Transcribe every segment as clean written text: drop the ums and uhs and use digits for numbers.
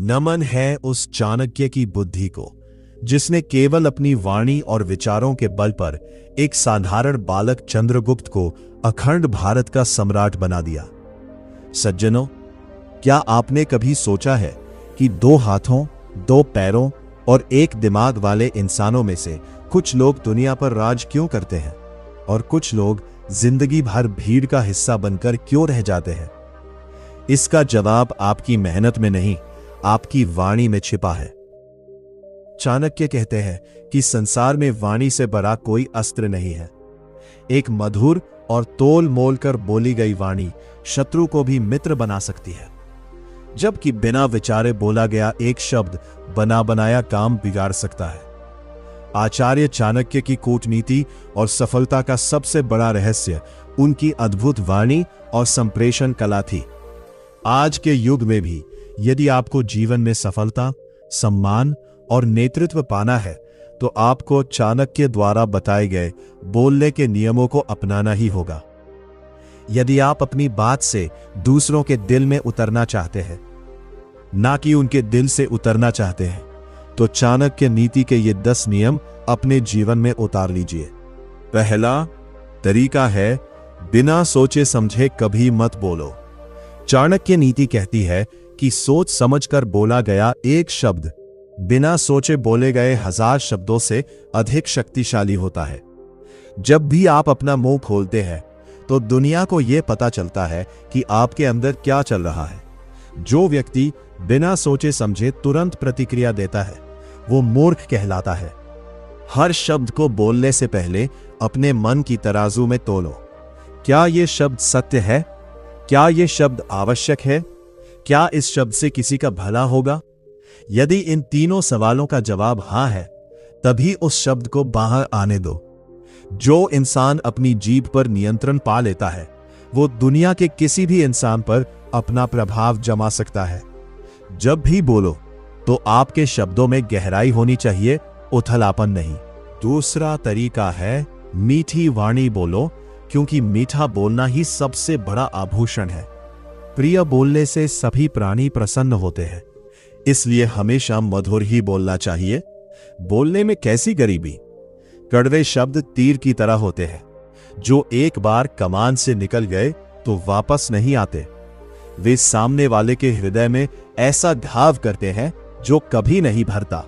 नमन है उस चाणक्य की बुद्धि को जिसने केवल अपनी वाणी और विचारों के बल पर एक साधारण बालक चंद्रगुप्त को अखंड भारत का सम्राट बना दिया। सज्जनों, क्या आपने कभी सोचा है कि 2 हाथों, 2 पैरों और 1 दिमाग वाले इंसानों में से कुछ लोग दुनिया पर राज क्यों करते हैं और कुछ लोग जिंदगी भर भीड़ का हिस्सा बनकर क्यों रह जाते हैं? इसका जवाब आपकी मेहनत में नहीं, आपकी वाणी में छिपा है। चाणक्य कहते हैं कि संसार में वाणी से बड़ा कोई अस्त्र नहीं है। एक मधुर और तोल मोल कर बोली गई वाणी शत्रु को भी मित्र बना सकती है, जबकि बिना विचारे बोला गया एक शब्द बना बनाया काम बिगाड़ सकता है। आचार्य चाणक्य की कूटनीति और सफलता का सबसे बड़ा रहस्य उनकी अद्भुत वाणी और संप्रेषण कला थी। आज के युग में भी यदि आपको जीवन में सफलता, सम्मान और नेतृत्व पाना है तो आपको चाणक्य द्वारा बताए गए बोलने के नियमों को अपनाना ही होगा। यदि आप अपनी बात से दूसरों के दिल में उतरना चाहते हैं, ना कि उनके दिल से उतरना चाहते हैं, तो चाणक्य नीति के ये 10 नियम अपने जीवन में उतार लीजिए। पहला तरीका है, बिना सोचे समझे कभी मत बोलो। चाणक्य नीति कहती है कि सोच समझकर बोला गया एक शब्द बिना सोचे बोले गए 1000 शब्दों से अधिक शक्तिशाली होता है। जब भी आप अपना मुंह खोलते हैं तो दुनिया को यह पता चलता है कि आपके अंदर क्या चल रहा है। जो व्यक्ति बिना सोचे समझे तुरंत प्रतिक्रिया देता है वो मूर्ख कहलाता है। हर शब्द को बोलने से पहले अपने मन की तराजू में तोलो। क्या यह शब्द सत्य है? क्या यह शब्द आवश्यक है? क्या इस शब्द से किसी का भला होगा? यदि इन तीनों सवालों का जवाब हां है, तभी उस शब्द को बाहर आने दो। जो इंसान अपनी जीभ पर नियंत्रण पा लेता है वो दुनिया के किसी भी इंसान पर अपना प्रभाव जमा सकता है। जब भी बोलो तो आपके शब्दों में गहराई होनी चाहिए, उथलापन नहीं। दूसरा तरीका है, मीठी वाणी बोलो, क्योंकि मीठा बोलना ही सबसे बड़ा आभूषण है। प्रिय बोलने से सभी प्राणी प्रसन्न होते हैं, इसलिए हमेशा मधुर ही बोलना चाहिए। बोलने में कैसी गरीबी। कड़वे शब्द तीर की तरह होते हैं, जो एक बार कमान से निकल गए तो वापस नहीं आते। वे सामने वाले के हृदय में ऐसा घाव करते हैं जो कभी नहीं भरता।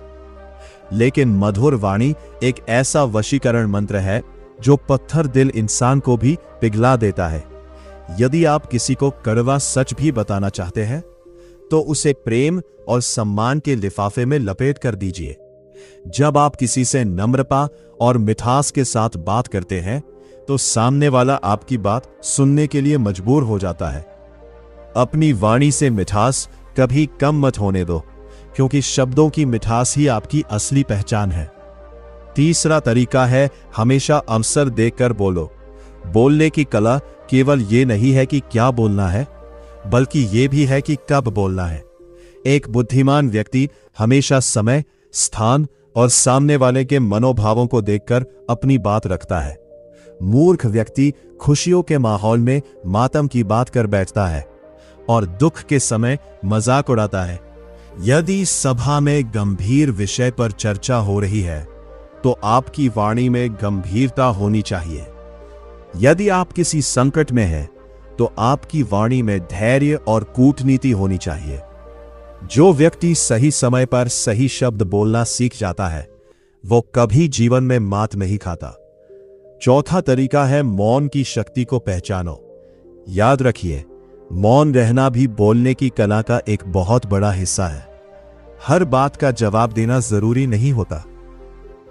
लेकिन मधुर वाणी एक ऐसा वशीकरण मंत्र है जो पत्थर दिल इंसान को भी पिघला देता है। यदि आप किसी को कड़वा सच भी बताना चाहते हैं तो उसे प्रेम और सम्मान के लिफाफे में लपेट कर दीजिए। जब आप किसी से नम्रता और मिठास के साथ बात करते हैं तो सामने वाला आपकी बात सुनने के लिए मजबूर हो जाता है। अपनी वाणी से मिठास कभी कम मत होने दो, क्योंकि शब्दों की मिठास ही आपकी असली पहचान है। तीसरा तरीका है, हमेशा अवसर देकर बोलो। बोलने की कला केवल ये नहीं है कि क्या बोलना है, बल्कि ये भी है कि कब बोलना है। एक बुद्धिमान व्यक्ति हमेशा समय, स्थान और सामने वाले के मनोभावों को देखकर अपनी बात रखता है। मूर्ख व्यक्ति खुशियों के माहौल में मातम की बात कर बैठता है और दुख के समय मजाक उड़ाता है। यदि सभा में गंभीर विषय पर चर्चा हो रही है तो आपकी वाणी में गंभीरता होनी चाहिए। यदि आप किसी संकट में हैं तो आपकी वाणी में धैर्य और कूटनीति होनी चाहिए। जो व्यक्ति सही समय पर सही शब्द बोलना सीख जाता है वो कभी जीवन में मात नहीं खाता। चौथा तरीका है, मौन की शक्ति को पहचानो। याद रखिए, मौन रहना भी बोलने की कला का एक बहुत बड़ा हिस्सा है। हर बात का जवाब देना जरूरी नहीं होता।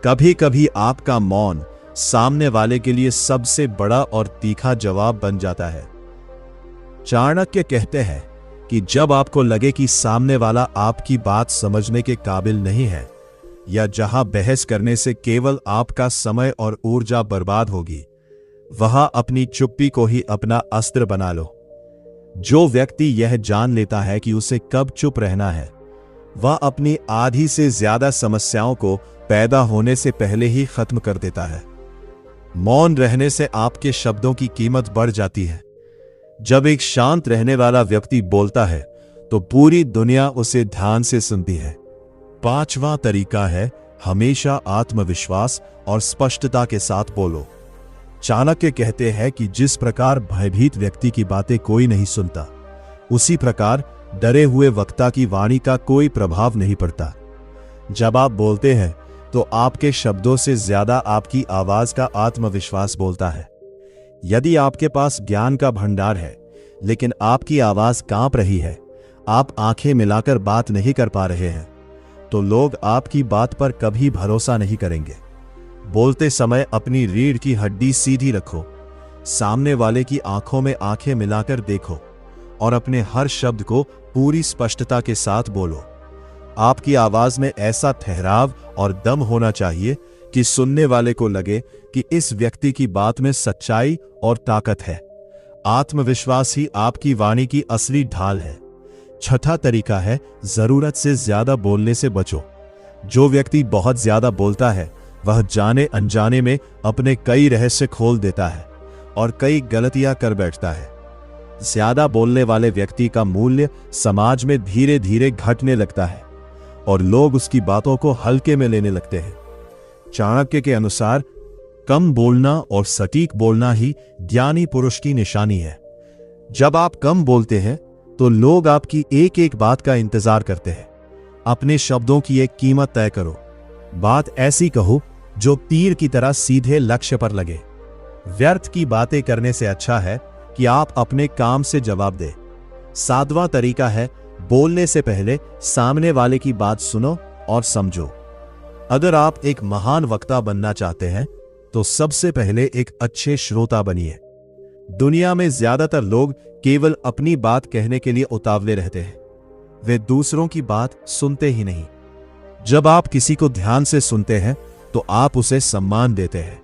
कभी कभी आपका मौन सामने वाले के लिए सबसे बड़ा और तीखा जवाब बन जाता है। चाणक्य कहते हैं कि जब आपको लगे कि सामने वाला आपकी बात समझने के काबिल नहीं है, या जहां बहस करने से केवल आपका समय और ऊर्जा बर्बाद होगी, वहां अपनी चुप्पी को ही अपना अस्त्र बना लो। जो व्यक्ति यह जान लेता है कि उसे कब चुप रहना है, वह अपनी आधी से ज्यादा समस्याओं को पैदा होने से पहले ही खत्म कर देता है। मौन रहने से आपके शब्दों की कीमत बढ़ जाती है। जब एक शांत रहने वाला व्यक्ति बोलता है तो पूरी दुनिया उसे ध्यान से सुनती है। पांचवा तरीका है हमेशा आत्मविश्वास और स्पष्टता के साथ बोलो। चाणक्य कहते हैं कि जिस प्रकार भयभीत व्यक्ति की बातें कोई नहीं सुनता, उसी प्रकार डरे हुए वक्ता की वाणी का कोई प्रभाव नहीं पड़ता। जब आप बोलते हैं तो आपके शब्दों से ज्यादा आपकी आवाज का आत्मविश्वास बोलता है। यदि आपके पास ज्ञान का भंडार है लेकिन आपकी आवाज कांप रही है, आप आंखें मिलाकर बात नहीं कर पा रहे हैं, तो लोग आपकी बात पर कभी भरोसा नहीं करेंगे। बोलते समय अपनी रीढ़ की हड्डी सीधी रखो, सामने वाले की आंखों में आंखें मिलाकर देखो और अपने हर शब्द को पूरी स्पष्टता के साथ बोलो। आपकी आवाज में ऐसा ठहराव और दम होना चाहिए कि सुनने वाले को लगे कि इस व्यक्ति की बात में सच्चाई और ताकत है। आत्मविश्वास ही आपकी वाणी की असली ढाल है। छठा तरीका है जरूरत से ज्यादा बोलने से बचो। जो व्यक्ति बहुत ज्यादा बोलता है वह जाने अनजाने में अपने कई रहस्य खोल देता है और कई गलतियां कर बैठता है। ज्यादा बोलने वाले व्यक्ति का मूल्य समाज में धीरे धीरे घटने लगता है और लोग उसकी बातों को हल्के में लेने लगते हैं। चाणक्य के अनुसार कम बोलना और सटीक बोलना ही ज्ञानी पुरुष की निशानी है। जब आप कम बोलते हैं तो लोग आपकी एक एक बात का इंतजार करते हैं। अपने शब्दों की एक कीमत तय करो। बात ऐसी कहो जो तीर की तरह सीधे लक्ष्य पर लगे। व्यर्थ की बातें करने से अच्छा है कि आप अपने काम से जवाब दें। सातवां तरीका है बोलने से पहले सामने वाले की बात सुनो और समझो। अगर आप एक महान वक्ता बनना चाहते हैं तो सबसे पहले एक अच्छे श्रोता बनिए। दुनिया में ज्यादातर लोग केवल अपनी बात कहने के लिए उतावले रहते हैं, वे दूसरों की बात सुनते ही नहीं। जब आप किसी को ध्यान से सुनते हैं तो आप उसे सम्मान देते हैं,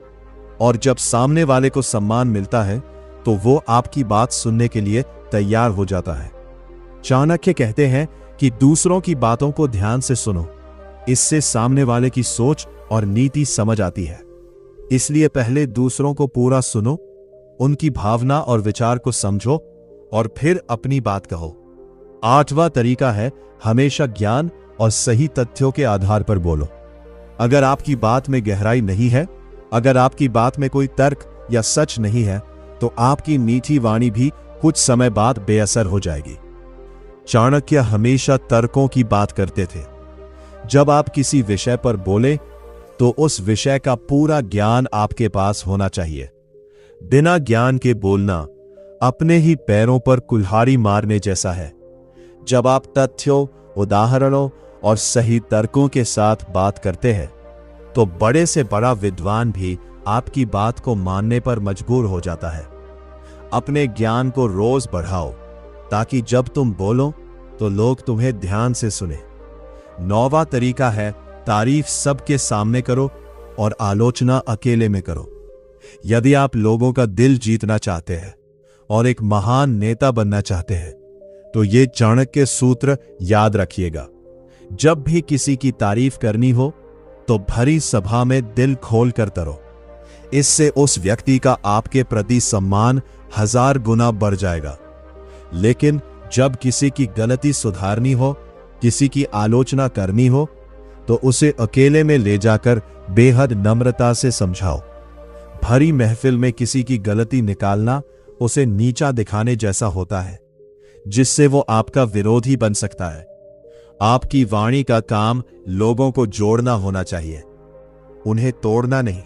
और जब सामने वाले को सम्मान मिलता है तो वो आपकी बात सुनने के लिए तैयार हो जाता है। चाणक्य कहते हैं कि दूसरों की बातों को ध्यान से सुनो, इससे सामने वाले की सोच और नीति समझ आती है। इसलिए पहले दूसरों को पूरा सुनो, उनकी भावना और विचार को समझो और फिर अपनी बात कहो। आठवां तरीका है हमेशा ज्ञान और सही तथ्यों के आधार पर बोलो। अगर आपकी बात में गहराई नहीं है, अगर आपकी बात में कोई तर्क या सच नहीं है, तो आपकी मीठी वाणी भी कुछ समय बाद बेअसर हो जाएगी। चाणक्य हमेशा तर्कों की बात करते थे। जब आप किसी विषय पर बोले तो उस विषय का पूरा ज्ञान आपके पास होना चाहिए। बिना ज्ञान के बोलना अपने ही पैरों पर कुल्हाड़ी मारने जैसा है। जब आप तथ्यों, उदाहरणों और सही तर्कों के साथ बात करते हैं तो बड़े से बड़ा विद्वान भी आपकी बात को मानने पर मजबूर हो जाता है। अपने ज्ञान को रोज बढ़ाओ ताकि जब तुम बोलो तो लोग तुम्हें ध्यान से सुने। नौवां तरीका है तारीफ सबके सामने करो और आलोचना अकेले में करो। यदि आप लोगों का दिल जीतना चाहते हैं और एक महान नेता बनना चाहते हैं तो ये चाणक्य सूत्र याद रखिएगा। जब भी किसी की तारीफ करनी हो तो भरी सभा में दिल खोल कर करो। इससे उस व्यक्ति का आपके प्रति सम्मान 1000 गुना बढ़ जाएगा। लेकिन जब किसी की गलती सुधारनी हो, किसी की आलोचना करनी हो, तो उसे अकेले में ले जाकर बेहद नम्रता से समझाओ। भरी महफिल में किसी की गलती निकालना उसे नीचा दिखाने जैसा होता है, जिससे वो आपका विरोधी बन सकता है। आपकी वाणी का काम लोगों को जोड़ना होना चाहिए, उन्हें तोड़ना नहीं।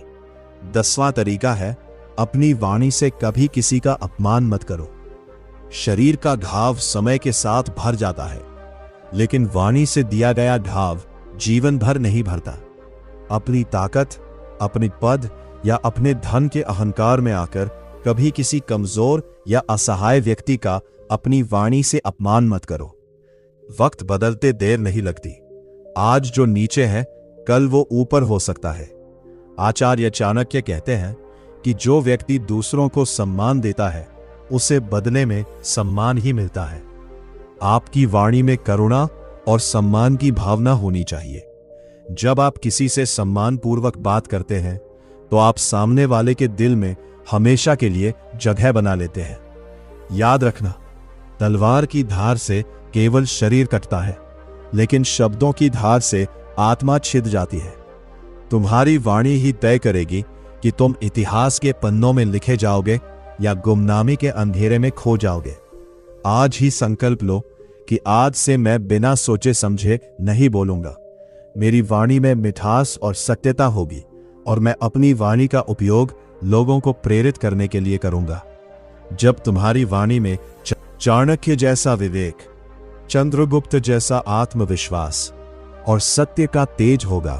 10वां तरीका है अपनी वाणी से कभी किसी का अपमान मत करो। शरीर का घाव समय के साथ भर जाता है, लेकिन वाणी से दिया गया घाव जीवन भर नहीं भरता। अपनी ताकत, अपने पद या अपने धन के अहंकार में आकर कभी किसी कमजोर या असहाय व्यक्ति का अपनी वाणी से अपमान मत करो। वक्त बदलते देर नहीं लगती। आज जो नीचे है कल वो ऊपर हो सकता है। आचार्य चाणक्य कहते हैं कि जो व्यक्ति दूसरों को सम्मान देता है उसे बदले में सम्मान ही मिलता है। आपकी वाणी में करुणा और सम्मान की भावना होनी चाहिए। जब आप किसी से सम्मानपूर्वक बात करते हैं तो आप सामने वाले के दिल में हमेशा के लिए जगह बना लेते हैं। याद रखना, तलवार की धार से केवल शरीर कटता है, लेकिन शब्दों की धार से आत्मा छिद जाती है। तुम्हारी वाणी ही तय करेगी कि तुम इतिहास के पन्नों में लिखे जाओगे या गुमनामी के अंधेरे में खो जाओगे। आज ही संकल्प लो कि आज से मैं बिना सोचे समझे नहीं बोलूंगा। मेरी वाणी में मिठास और सत्यता होगी और मैं अपनी वाणी का उपयोग लोगों को प्रेरित करने के लिए करूंगा। जब तुम्हारी वाणी में चाणक्य जैसा विवेक, चंद्रगुप्त जैसा आत्मविश्वास और सत्य का तेज होगा,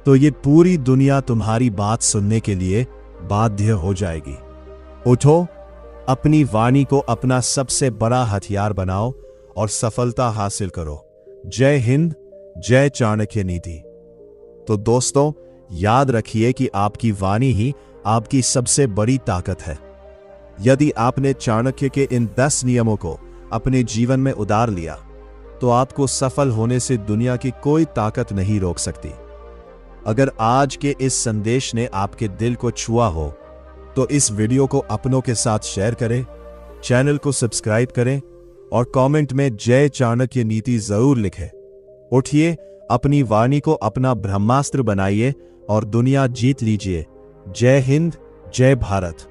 तो ये पूरी दुनिया तुम्हारी बात सुनने के लिए बाध्य हो जाएगी। उठो, अपनी वाणी को अपना सबसे बड़ा हथियार बनाओ और सफलता हासिल करो। जय हिंद, जय चाणक्य नीति। तो दोस्तों, याद रखिए कि आपकी वाणी ही आपकी सबसे बड़ी ताकत है। यदि आपने चाणक्य के इन 10 नियमों को अपने जीवन में उतार लिया, तो आपको सफल होने से दुनिया की कोई ताकत नहीं रोक सकती। अगर आज के इस संदेश ने आपके दिल को छुआ हो, तो इस वीडियो को अपनों के साथ शेयर करें, चैनल को सब्सक्राइब करें और कमेंट में जय चाणक्य नीति जरूर लिखें। उठिए, अपनी वाणी को अपना ब्रह्मास्त्र बनाइए और दुनिया जीत लीजिए। जय हिंद, जय भारत।